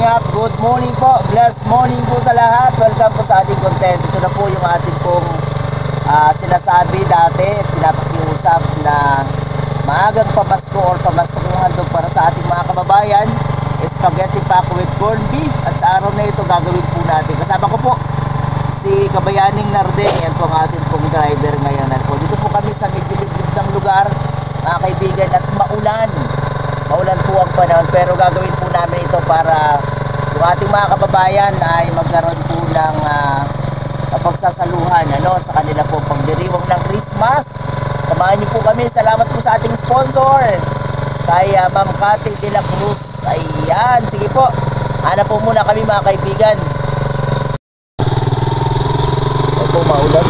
Kalingap, good morning po, blessed morning po sa lahat. Welcome po sa ating content. Ito na po yung ating pong sinasabi dati, pinapakiusap na maagang pamasko or pamaskuhan handog para sa ating mga kababayan, spaghetti pack with corned beef. At sa araw na ito gagawin po natin. Kasama ko po si Kabayaning Narden, yan po ang ating pong driver ngayon. Dito po kami sa medyo liblib ng lugar, mga kaibigan, at maulan po ang panahon, pero gagawin po namin ito para yung ating mga kababayan ay magkaroon po ng pagsasaluhan sa kanila po pagdiriwang ng Christmas. Samahan niyo po kami. Salamat po sa ating sponsor kay Ma'am Cathy de la Cruz. Ayan, sige po, hanap po muna kami mga kaibigan. Ito maulan,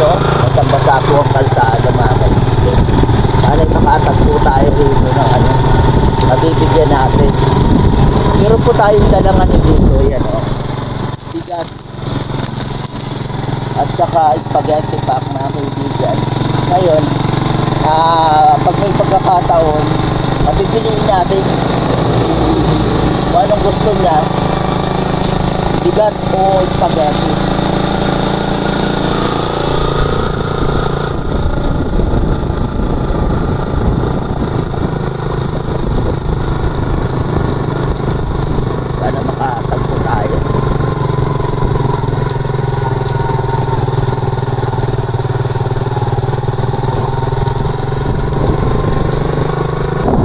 basang-basa po ang kalsada mga kaibigan. Sana'y makatagpo tayo rito ng mabibigyan natin. Meron po tayong dalangan dito, yan bigas at saka spaghetti pack mga kaibigan. Ngayon, pag may pagkakataon, mapipiliin natin kung anong gusto niya, bigas o spaghetti.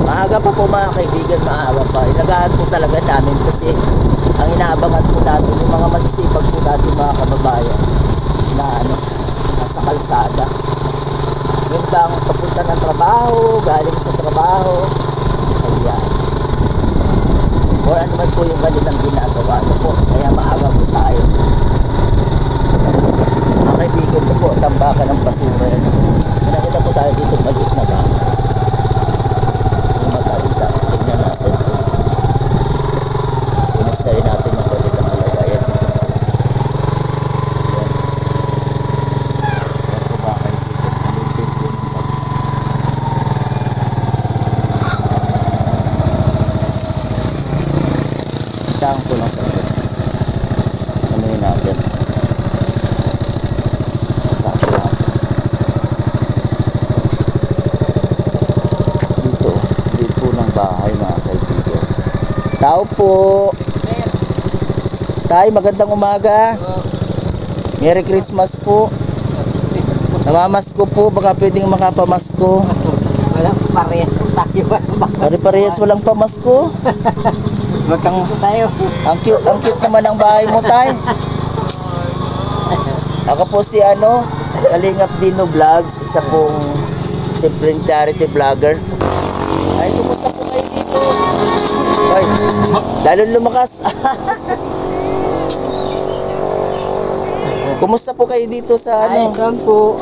Maaga pa po mga kaibigan, maaga pa. Inagahan po talaga namin kasi ang inaabangan po natin yung mga masisipag po natin mga kababayan na nasa kalsada. Yun bang papunta ng trabaho, galing sa trabaho, ayan. O ano man po yung kanilang ginagawa po. Kaya maaga po tayo. Mga kaibigan po, tambakan ng basura yan. Nakita po tayo dito maliit na baka. Sa'yo natin yung kanilang kalagayan. Saan ko lang ano yun natin? Saan ko lang? Dito ng bahay mga kaibigan. Tao po! Tay, magandang umaga. Merry Christmas po. Namamasko po, baka pwedeng makapamasko. Walang parehas po tayo. Pare-parehas walang pamasko. Magkamusto tayo. Ang cute naman ang bahay mo, Tay. Ako po si Kalingap Dino Vlogs, isa pong simpleng charity vlogger. Ay, kumusta po kayo dito? Ay, lalo lumakas. Kumusta po kayo dito sa Saan po?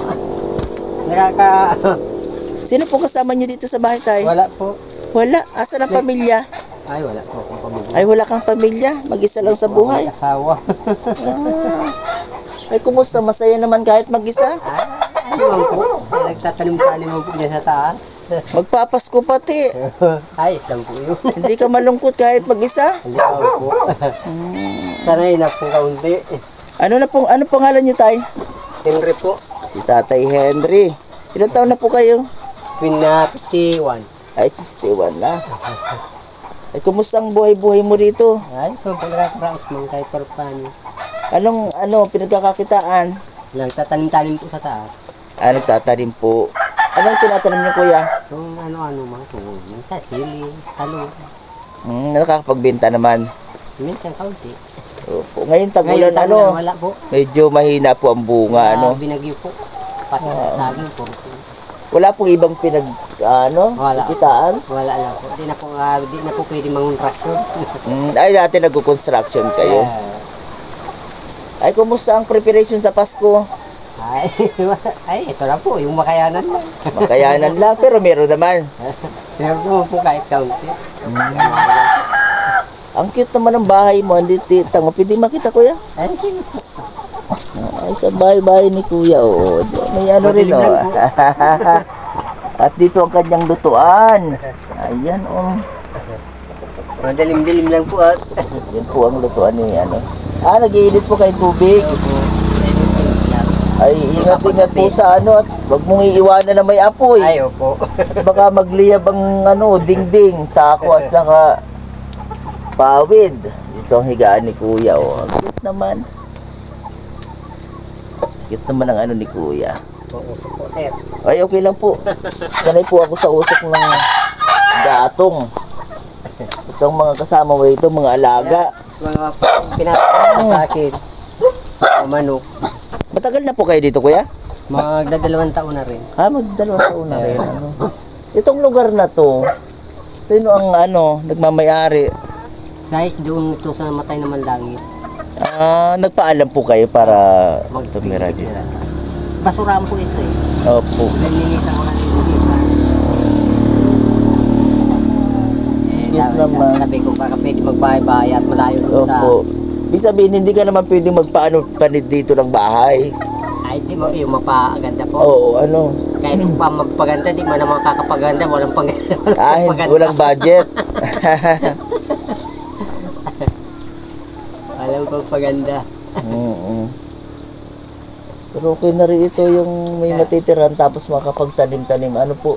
Sino po kasama niyo dito sa bahay, Tay? Wala po. Wala? Asan ang pamilya? Ay, wala po akong pamilya. Ay, wala kang pamilya? Mag-isa lang sa buhay? Asawa. Ay, kumusta? Masaya naman kahit mag-isa? Ano po? Nagtatanim-tanim po dyan sa taas. Magpapasko pati. Ay, isang po yun. Hindi ka malungkot kahit mag-isa? Hindi po. Sanay na po kaunti. Ano pangalan niyo, Tay? Henry po. Si Tatay Henry. Ilang taon na po kayo? 51. Ay, 51 na. Ay, kumusta ang buhay-buhay mo rito? Ay, so pag-rakraks mong kahit parpani. Anong pinagkakakitaan? Nagtatanim-tanim po sa taas. Nagtatanim po. Anong tinatanim niyo, Kuya? Kung ano-ano mga tungkol. Minsan, sili, talong. Nakakapagbenta naman. Minsan, kaunti. Opo. Ngayon tagulan, wala po. medyo mahina po ang bunga, Binagyo po. Pati sa saging po. Wala pong ibang Wala. kitaan? Wala lang po. Di na po pwede mangontraksyon. Ay, dati nagko-construction kayo. Ay, kumusta ang preparation sa Pasko? Ay, ito lang po. Yung makayanan lang. Makayanan lang, pero meron naman. Meron po kahit kaunti. Ang cute naman ng bahay mo. Tango, pwede makita, Kuya? Ay, sige po. Ay, sa bahay-bahay ni Kuya. Oo. May rin, At dito ang kanyang lutuan. Ayan, Madalim-dilim lang po at. Yan po ang lutuan ni ano. Nag-iinit po kayo tubig. Ay, ingat-ingat po sa ano at wag mong iiwanan na may apoy. Ay, opo. Baka magliyab ang ano, dingding, sako at saka pawid. Ito ang higaan ni Kuya. Oh. Ang cute naman. Cute naman ang ano ni Kuya. Usok po, sir. Ay, okay lang po. Sanay po ako sa usok ng gatong. Ito ang mga kasama mo ito, mga alaga. Mga pinatawag sa akin. Manok. Matagal na po kayo dito, Kuya? Magdadalawang taon na rin. Magdalawang taon na rin. Ano? Itong lugar na to, sino ang ano, nagmamayari? Guys, doon ito sa matay naman langit. Nagpaalam po kayo para tumira dito. Basurahan po ito eh. Opo. Nalinis ako ng nilinis. Yes naman. Sabi ko baka pwede magbahay-bahay at malayo doon sa... Opo. Ibig sabihin, hindi ka naman pwedeng magpaano panid dito ng bahay. Ay, di mo yung mapaganda po. Oo, ano. Kahit pa magpaganda, di mo naman kakapaganda. Walang paganda. Walang budget. Walang pagpaganda. Pero okay na rin ito yung may matitiran tapos makapagtanim-tanim. Ano po?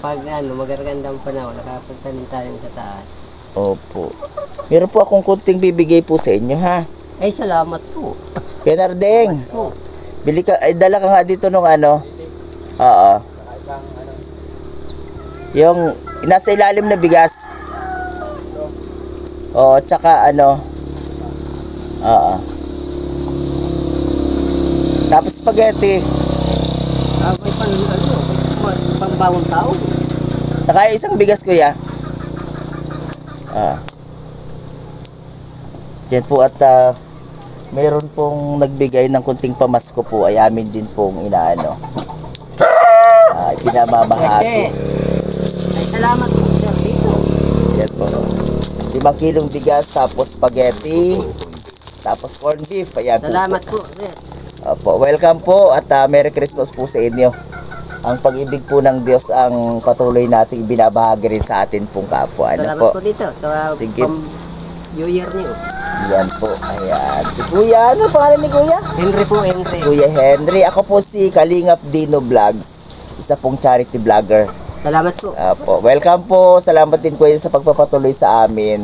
Pag magaganda ang panahon, nakapagtanim-tanim sa taas. Opo. Meron po akong kunting bibigay po sa inyo, ha? Ay, salamat po. Kuya Nardeng, bili ka, ay dala ka nga dito nung ano. Oo. Yung nasa ilalim na bigas. Oo, tsaka ano. Oo. Tapos spaghetti. May pambawang tao. Saka isang bigas, kuya. Diyan po at meron pong nagbigay ng kunting pamasko po ay amin din pong inaano. Pinamamahagi. Ay, salamat po sir dito. Yan po. 5 kilong bigas, tapos spaghetti, tapos corned beef. Ayan Salamat po sir. Opo, welcome po at Merry Christmas po sa inyo. Ang pag-ibig po ng Diyos ang patuloy nating binabahagi rin sa atin pong kapwa. Ano Salamat po dito sa Sige. New Year niyo. Yan po. Ayan. Si Kuya, ano pangalan ni Kuya? Henry po, Henry. Kuya Henry. Ako po si Kalingap Dino Vlogs. Isa pong charity vlogger. Salamat po. Opo. Welcome po. Salamat din Kuya sa pagpapatuloy sa amin.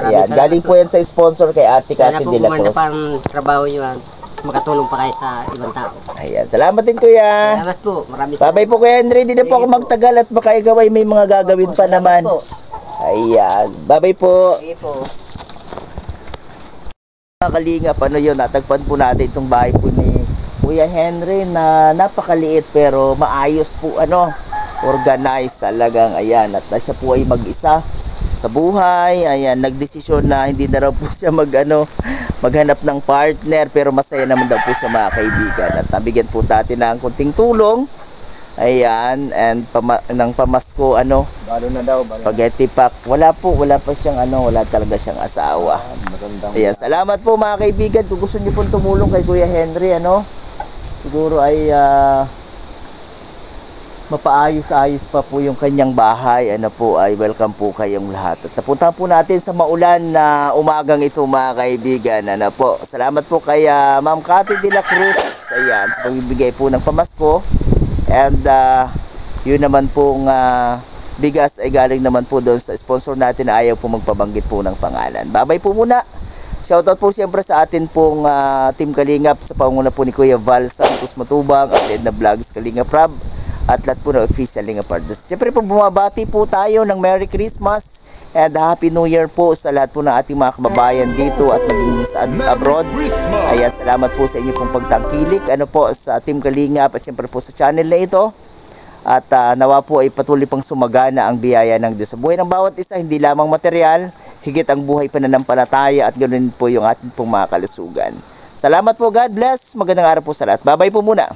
Ayan. Galing po yan sa sponsor kay Ate Cathy de la Sana po Cruz. kumanda pa ang trabaho niyo at makatulong pa kayo sa ibang tao. Ayan. Salamat din Kuya. Salamat po. Maraming Bye-bye po Kuya Henry. Hindi na po ako magtagal at baka ikaw ay may mga gagawin pa naman. Po. Ayan. Bye-bye po. Sige po. Kalingap, ano yun, natagpan po natin itong bahay po ni Kuya Henry na napakaliit pero maayos po, organized talagang, ayan, at siya po ay mag-isa sa buhay, ayan, nagdesisyon na hindi na raw po siya maghanap ng partner pero masaya naman daw po siya mga kaibigan at nabigyan po natin ng kunting tulong, ayan, and ng pamasko, spaghetti pack, wala pa siyang wala talaga siyang asawa. Ayan, salamat po mga kaibigan. Kung gusto niyo pong tumulong kay Kuya Henry, siguro ay mapaayos-ayos pa po yung kanyang bahay. Ay welcome po kayong lahat. At napunta po natin sa maulan na umagang ito mga kaibigan. Salamat po kay Ma'am Cathy de la Cruz. Ayan, sa pagbibigay po ng pamasko. And yun naman pong bigas ay galing naman po doon sa sponsor natin na ayaw po magpabanggit po ng pangalan. Babay po muna. Shoutout po siyempre sa atin pong Team Kalingap sa pangunguna po ni Kuya Val Santos Matubang at Edna Vlogs Kalingap Rab at lahat po na official Kalingap Artists. Siyempre po bumabati po tayo ng Merry Christmas and Happy New Year po sa lahat po ng ating mga kababayan dito at maging sa abroad. Ayan, salamat po sa inyo pong pagtangkilik sa Team Kalingap at siyempre po sa channel na ito. At nawa po ay patuloy pang sumagana ang biyaya ng Diyos sa buhay ng bawat isa, hindi lamang material, higit ang buhay pananampalataya at ganoon po yung ating pong mga kalusugan. Salamat po, God bless, magandang araw po sa lahat. Bye-bye po muna.